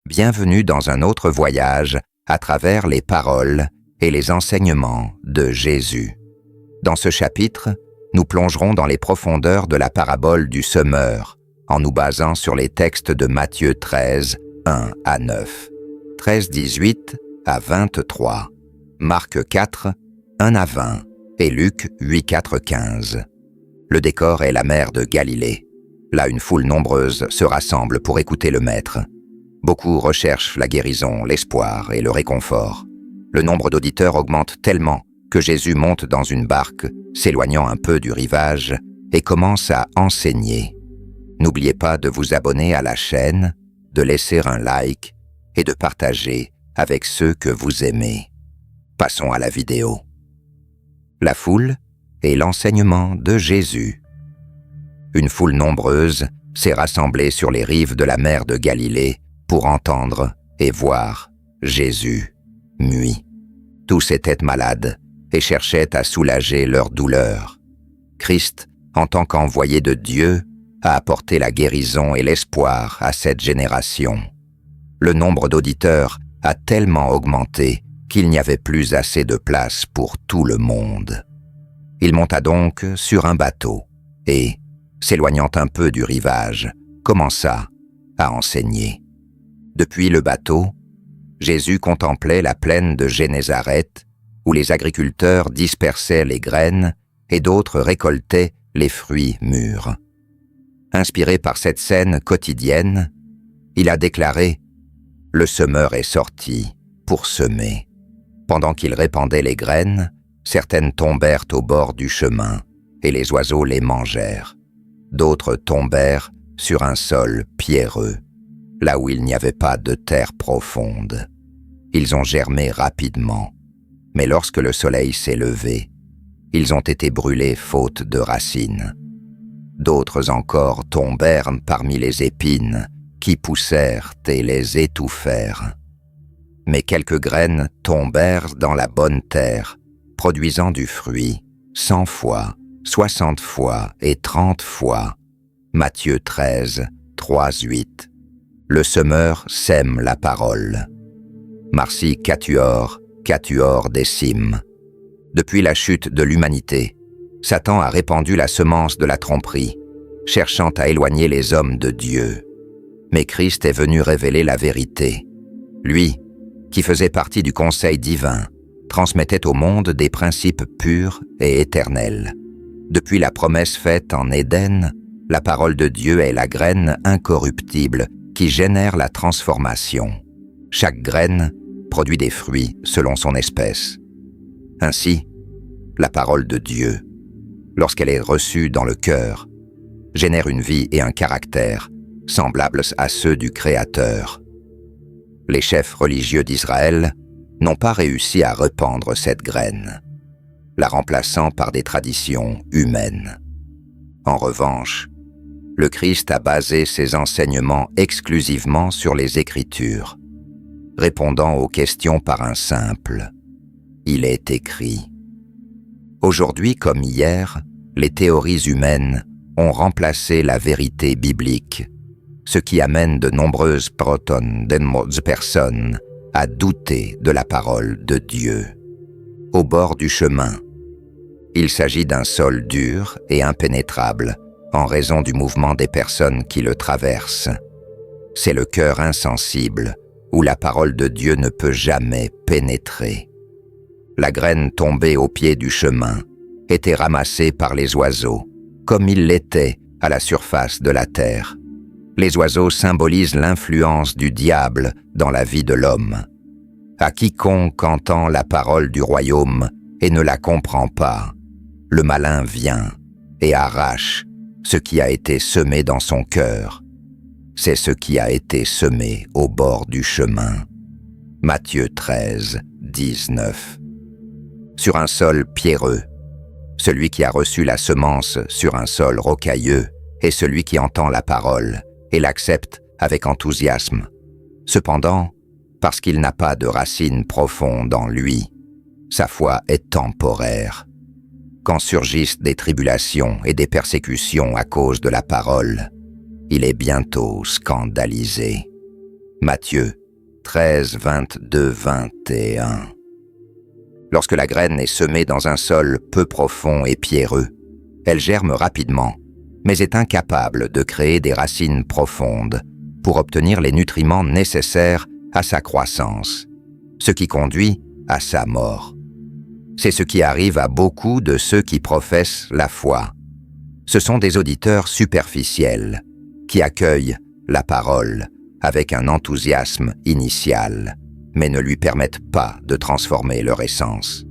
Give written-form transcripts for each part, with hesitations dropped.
Bienvenue dans un autre voyage à travers les paroles et les enseignements de Jésus. Dans ce chapitre, nous plongerons dans les profondeurs de la parabole du semeur, en nous basant sur les textes de Matthieu 13, 1 à 9, 13, 18 à 23, Marc 4, 1 à 20 et Luc 8, 4, 15. Le décor est la mer de Galilée. Là, une foule nombreuse se rassemble pour écouter le Maître. Beaucoup recherchent la guérison, l'espoir et le réconfort. Le nombre d'auditeurs augmente tellement que Jésus monte dans une barque, s'éloignant un peu du rivage, et commence à enseigner. N'oubliez pas de vous abonner à la chaîne, de laisser un like et de partager avec ceux que vous aimez. Passons à la vidéo. La foule et l'enseignement de Jésus. Une foule nombreuse s'est rassemblée sur les rives de la mer de Galilée pour entendre et voir Jésus muet. Tous étaient malades et cherchaient à soulager leur douleur. Christ, en tant qu'envoyé de Dieu, a apporté la guérison et l'espoir à cette génération. Le nombre d'auditeurs a tellement augmenté qu'il n'y avait plus assez de place pour tout le monde. Il monta donc sur un bateau et, s'éloignant un peu du rivage, commença à enseigner. Depuis le bateau, Jésus contemplait la plaine de Génézareth, où les agriculteurs dispersaient les graines et d'autres récoltaient les fruits mûrs. Inspiré par cette scène quotidienne, il a déclaré « Le semeur est sorti pour semer. Pendant qu'il répandait les graines, certaines tombèrent au bord du chemin, et les oiseaux les mangèrent. D'autres tombèrent sur un sol pierreux, là où il n'y avait pas de terre profonde. Ils ont germé rapidement, mais lorsque le soleil s'est levé, ils ont été brûlés faute de racines. D'autres encore tombèrent parmi les épines qui poussèrent et les étouffèrent. Mais quelques graines tombèrent dans la bonne terre, produisant du fruit 100 fois, 60 fois et 30 fois. Matthieu 13, 3, 8. Le semeur sème la parole. Marci Quatuor, Quatuor Décime. Depuis la chute de l'humanité, Satan a répandu la semence de la tromperie, cherchant à éloigner les hommes de Dieu. Mais Christ est venu révéler la vérité. Lui, qui faisait partie du conseil divin, transmettait au monde des principes purs et éternels. Depuis la promesse faite en Éden, la parole de Dieu est la graine incorruptible qui génère la transformation. Chaque graine produit des fruits selon son espèce. Ainsi, la parole de Dieu, lorsqu'elle est reçue dans le cœur, génère une vie et un caractère semblables à ceux du Créateur. Les chefs religieux d'Israël n'ont pas réussi à répandre cette graine, la remplaçant par des traditions humaines. En revanche, le Christ a basé ses enseignements exclusivement sur les Écritures, répondant aux questions par un simple « Il est écrit ». Aujourd'hui comme hier, les théories humaines ont remplacé la vérité biblique, ce qui amène de nombreuses personnes à douter de la parole de Dieu. Au bord du chemin, il s'agit d'un sol dur et impénétrable en raison du mouvement des personnes qui le traversent. C'est le cœur insensible où la parole de Dieu ne peut jamais pénétrer. La graine tombée au pied du chemin était ramassée par les oiseaux, comme il l'était à la surface de la terre. Les oiseaux symbolisent l'influence du diable dans la vie de l'homme. À quiconque entend la parole du royaume et ne la comprend pas, le malin vient et arrache ce qui a été semé dans son cœur. C'est ce qui a été semé au bord du chemin. Matthieu 13, 19. Sur un sol pierreux, celui qui a reçu la semence sur un sol rocailleux est celui qui entend la parole et l'accepte avec enthousiasme. Cependant, parce qu'il n'a pas de racines profondes en lui, sa foi est temporaire. Quand surgissent des tribulations et des persécutions à cause de la parole, il est bientôt scandalisé. Matthieu 13, 22, 21. Lorsque la graine est semée dans un sol peu profond et pierreux, elle germe rapidement, mais est incapable de créer des racines profondes pour obtenir les nutriments nécessaires à sa croissance, ce qui conduit à sa mort. C'est ce qui arrive à beaucoup de ceux qui professent la foi. Ce sont des auditeurs superficiels qui accueillent la parole avec un enthousiasme initial, mais ne lui permettent pas de transformer leur essence.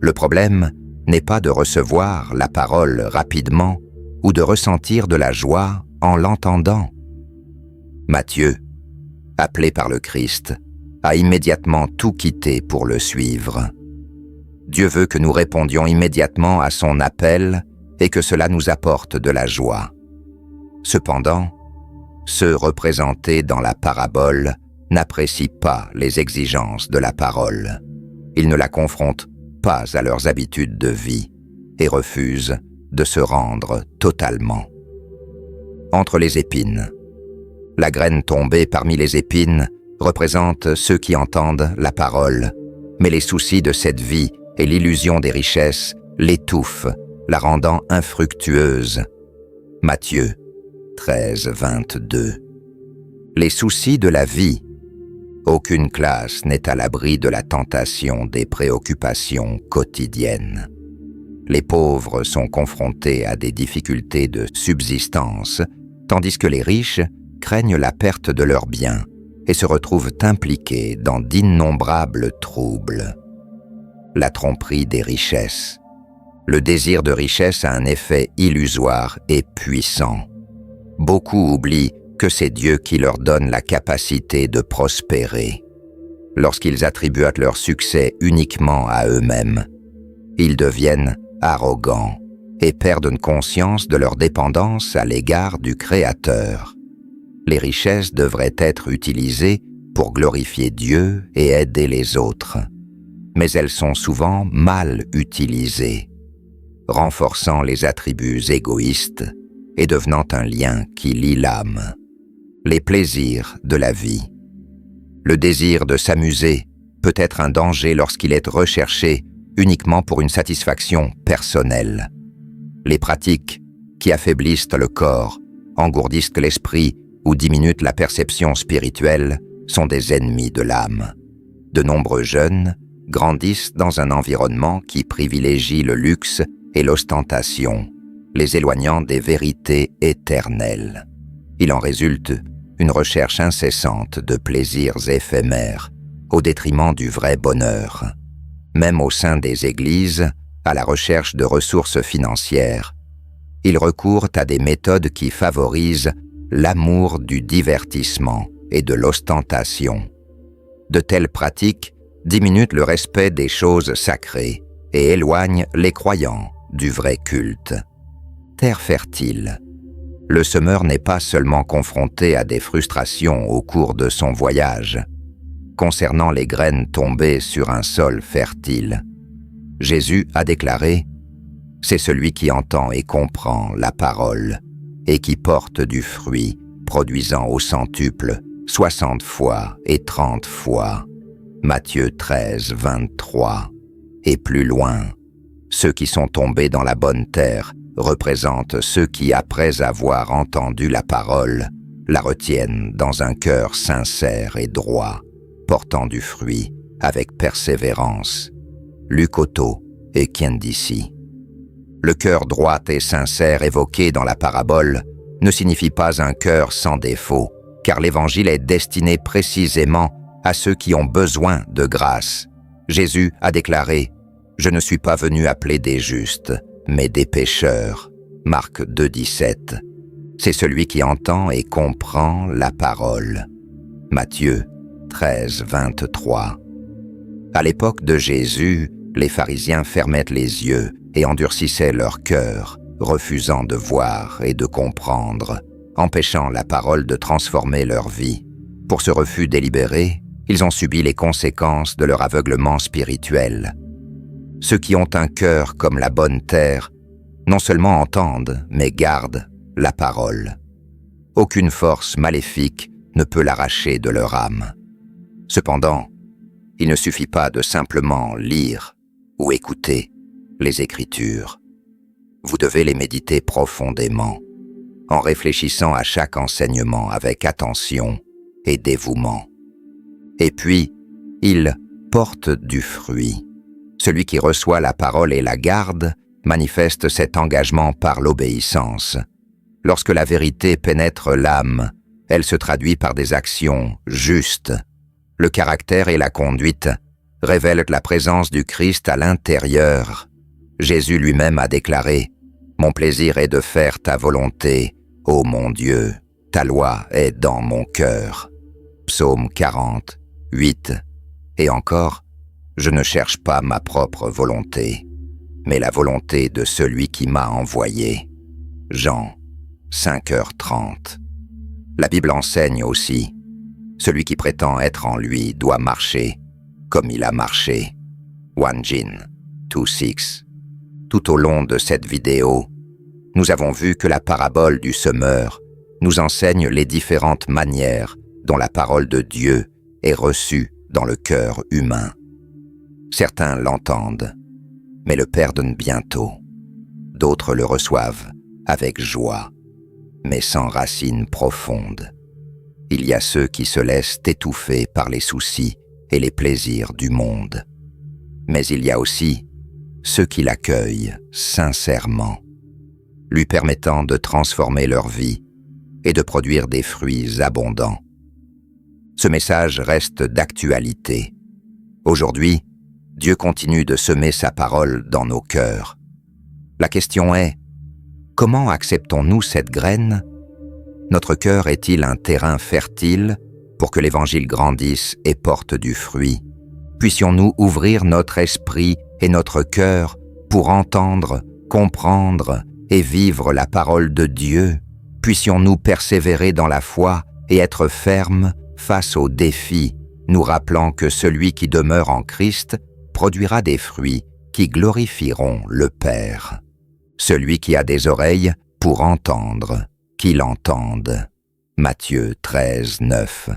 Le problème n'est pas de recevoir la parole rapidement ou de ressentir de la joie en l'entendant. Matthieu, appelé par le Christ, a immédiatement tout quitté pour le suivre. Dieu veut que nous répondions immédiatement à son appel et que cela nous apporte de la joie. Cependant, ceux représentés dans la parabole n'apprécient pas les exigences de la parole. Ils ne la confrontent pas à leurs habitudes de vie et refusent de se rendre totalement. Entre les épines. La graine tombée parmi les épines représente ceux qui entendent la parole, mais les soucis de cette vie et l'illusion des richesses l'étouffent, la rendant infructueuse. Matthieu 13, 22. Les soucis de la vie. Aucune classe n'est à l'abri de la tentation des préoccupations quotidiennes. Les pauvres sont confrontés à des difficultés de subsistance, tandis que les riches craignent la perte de leurs biens et se retrouvent impliqués dans d'innombrables troubles. La tromperie des richesses. Le désir de richesse a un effet illusoire et puissant. Beaucoup oublient que c'est Dieu qui leur donne la capacité de prospérer. Lorsqu'ils attribuent leur succès uniquement à eux-mêmes, ils deviennent arrogants et perdent conscience de leur dépendance à l'égard du Créateur. Les richesses devraient être utilisées pour glorifier Dieu et aider les autres, mais elles sont souvent mal utilisées, renforçant les attributs égoïstes et devenant un lien qui lie l'âme. Les plaisirs de la vie. Le désir de s'amuser peut être un danger lorsqu'il est recherché uniquement pour une satisfaction personnelle. Les pratiques qui affaiblissent le corps, engourdissent l'esprit ou diminuent la perception spirituelle sont des ennemis de l'âme. De nombreux jeunes grandissent dans un environnement qui privilégie le luxe et l'ostentation, les éloignant des vérités éternelles. Il en résulte une recherche incessante de plaisirs éphémères, au détriment du vrai bonheur. Même au sein des églises, à la recherche de ressources financières, ils recourent à des méthodes qui favorisent l'amour du divertissement et de l'ostentation. De telles pratiques diminuent le respect des choses sacrées et éloignent les croyants du vrai culte. Terre fertile. Le semeur n'est pas seulement confronté à des frustrations au cours de son voyage. Concernant les graines tombées sur un sol fertile, Jésus a déclaré « C'est celui qui entend et comprend la parole et qui porte du fruit, produisant au centuple 60 fois et 30 fois. » Matthieu 13, 23. Et plus loin, ceux qui sont tombés dans la bonne terre représentent ceux qui, après avoir entendu la parole, la retiennent dans un cœur sincère et droit, portant du fruit avec persévérance. Luc Otto et Kiendisi. Le cœur droit et sincère évoqué dans la parabole ne signifie pas un cœur sans défaut, car l'Évangile est destiné précisément à ceux qui ont besoin de grâce. Jésus a déclaré « Je ne suis pas venu appeler des justes, mais des pécheurs. » Marc 2, 17. C'est celui qui entend et comprend la parole. Matthieu 13, 23. À l'époque de Jésus, les pharisiens fermaient les yeux et endurcissaient leur cœur, refusant de voir et de comprendre, empêchant la parole de transformer leur vie. Pour ce refus délibéré, ils ont subi les conséquences de leur aveuglement spirituel. Ceux qui ont un cœur comme la bonne terre, non seulement entendent, mais gardent la parole. Aucune force maléfique ne peut l'arracher de leur âme. Cependant, il ne suffit pas de simplement lire ou écouter les Écritures. Vous devez les méditer profondément, en réfléchissant à chaque enseignement avec attention et dévouement. Et puis, ils portent du fruit. Celui qui reçoit la parole et la garde manifeste cet engagement par l'obéissance. Lorsque la vérité pénètre l'âme, elle se traduit par des actions justes. Le caractère et la conduite révèlent la présence du Christ à l'intérieur. Jésus lui-même a déclaré « Mon plaisir est de faire ta volonté, ô mon Dieu, ta loi est dans mon cœur. » Psaume 40, 8. Et encore, « Je ne cherche pas ma propre volonté, mais la volonté de celui qui m'a envoyé. » Jean 5h30. La Bible enseigne aussi « Celui qui prétend être en lui doit marcher comme il a marché. » 1 Jin 2:6. Tout au long de cette vidéo, nous avons vu que la parabole du semeur nous enseigne les différentes manières dont la parole de Dieu est reçue dans le cœur humain. Certains l'entendent, mais le perdent bientôt. D'autres le reçoivent avec joie, mais sans racines profondes. Il y a ceux qui se laissent étouffer par les soucis et les plaisirs du monde. Mais il y a aussi ceux qui l'accueillent sincèrement, lui permettant de transformer leur vie et de produire des fruits abondants. Ce message reste d'actualité. Aujourd'hui, Dieu continue de semer sa parole dans nos cœurs. La question est, comment acceptons-nous cette graine? Notre cœur est-il un terrain fertile pour que l'Évangile grandisse et porte du fruit? Puissions-nous ouvrir notre esprit et notre cœur pour entendre, comprendre et vivre la parole de Dieu? Puissions-nous persévérer dans la foi et être fermes face aux défis, nous rappelant que celui qui demeure en Christ produira des fruits qui glorifieront le Père. Celui qui a des oreilles pour entendre, qu'il entende. Matthieu 13, 9.